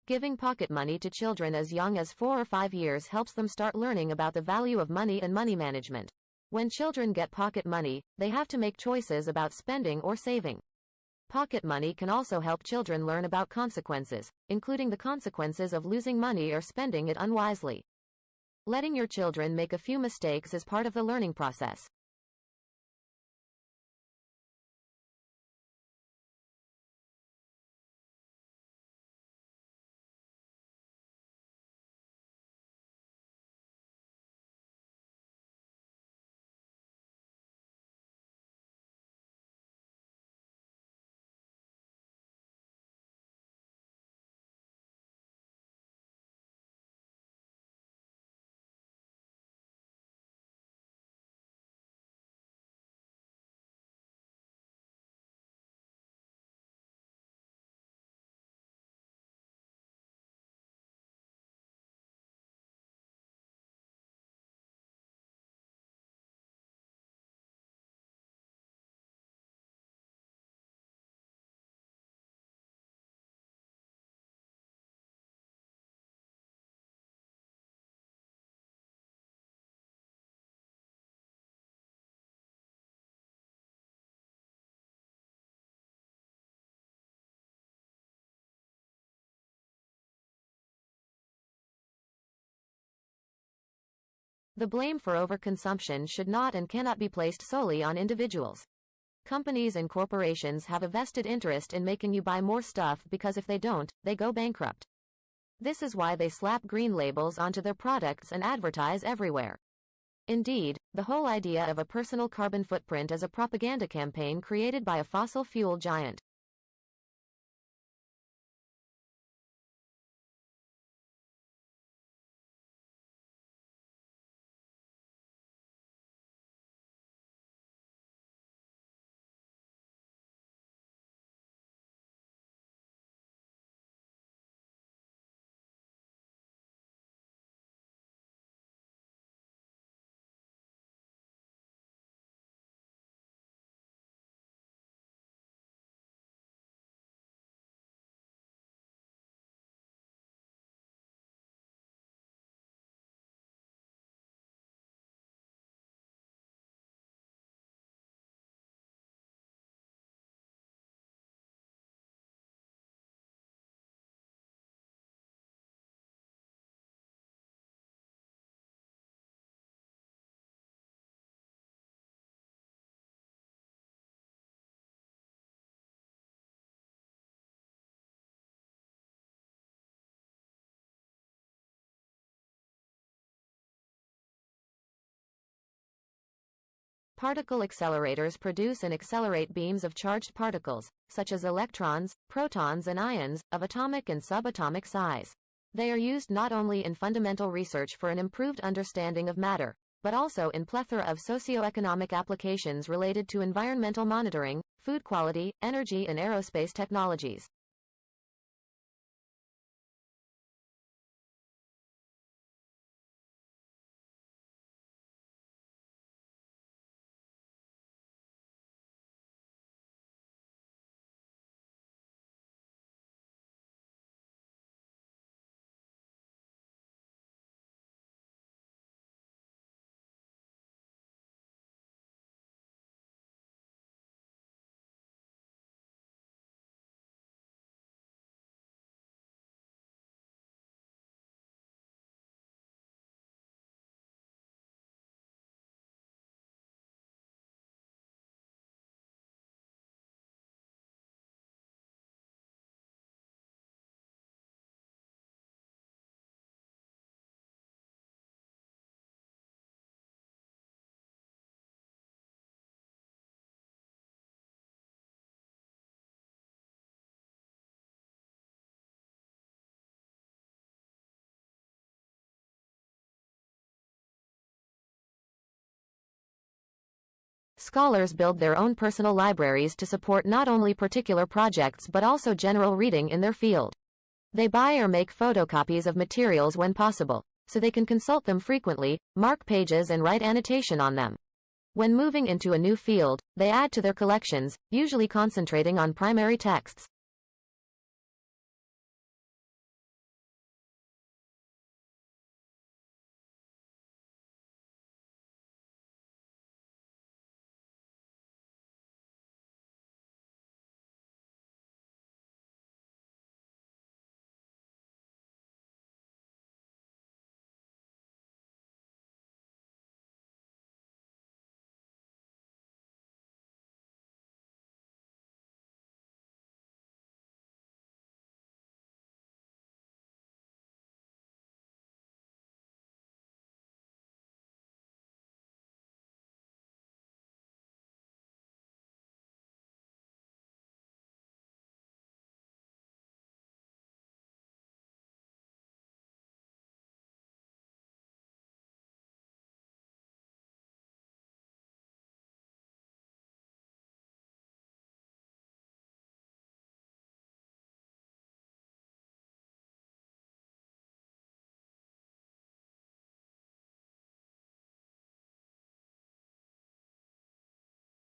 Giving pocket money to children as young as 4 or 5 years helps them start learning about the value of money and money management. When children get pocket money, they have to make choices about spending or saving. Pocket money can also help children learn about consequences, including the consequences of losing money or spending it unwisely. Letting your children make a few mistakes is part of the learning process. The blame for overconsumption should not and cannot be placed solely on individuals. Companies and corporations have a vested interest in making you buy more stuff because if they don't, they go bankrupt. This is why they slap green labels onto their products and advertise everywhere. Indeed, the whole idea of a personal carbon footprint is a propaganda campaign created by a fossil fuel giant. Particle accelerators produce and accelerate beams of charged particles, such as electrons, protons and ions, of atomic and subatomic size. They are used not only in fundamental research for an improved understanding of matter, but also in plethora of socio-economic applications related to environmental monitoring, food quality, energy and aerospace technologies. Scholars build their own personal libraries to support not only particular projects but also general reading in their field. They buy or make photocopies of materials when possible, so they can consult them frequently, mark pages and write annotation on them. When moving into a new field, they add to their collections, usually concentrating on primary texts.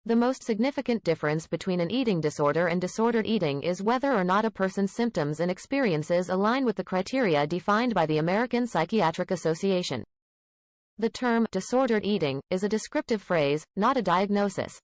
The most significant difference between an eating disorder and disordered eating is whether or not a person's symptoms and experiences align with the criteria defined by the American Psychiatric Association. The term disordered eating is a descriptive phrase, not a diagnosis.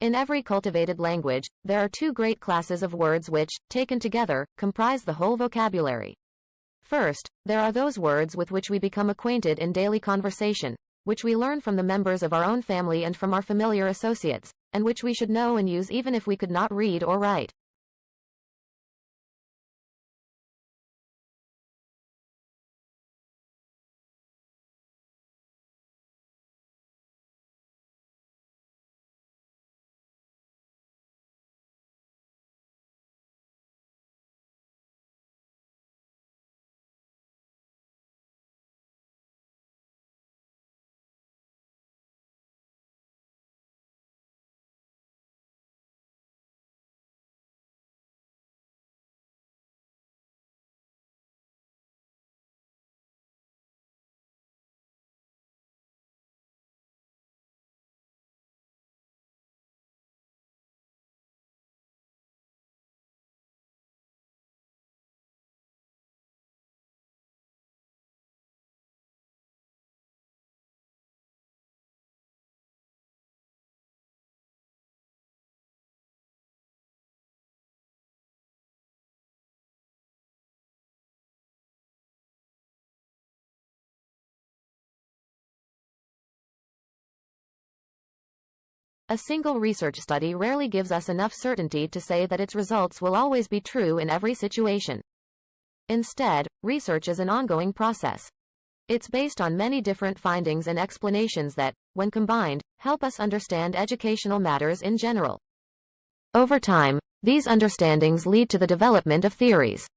In every cultivated language, there are two great classes of words which, taken together, comprise the whole vocabulary. First, there are those words with which we become acquainted in daily conversation, which we learn from the members of our own family and from our familiar associates, and which we should know and use even if we could not read or write. A single research study rarely gives us enough certainty to say that its results will always be true in every situation. Instead, research is an ongoing process. It's based on many different findings and explanations that, when combined, help us understand educational matters in general. Over time, these understandings lead to the development of theories.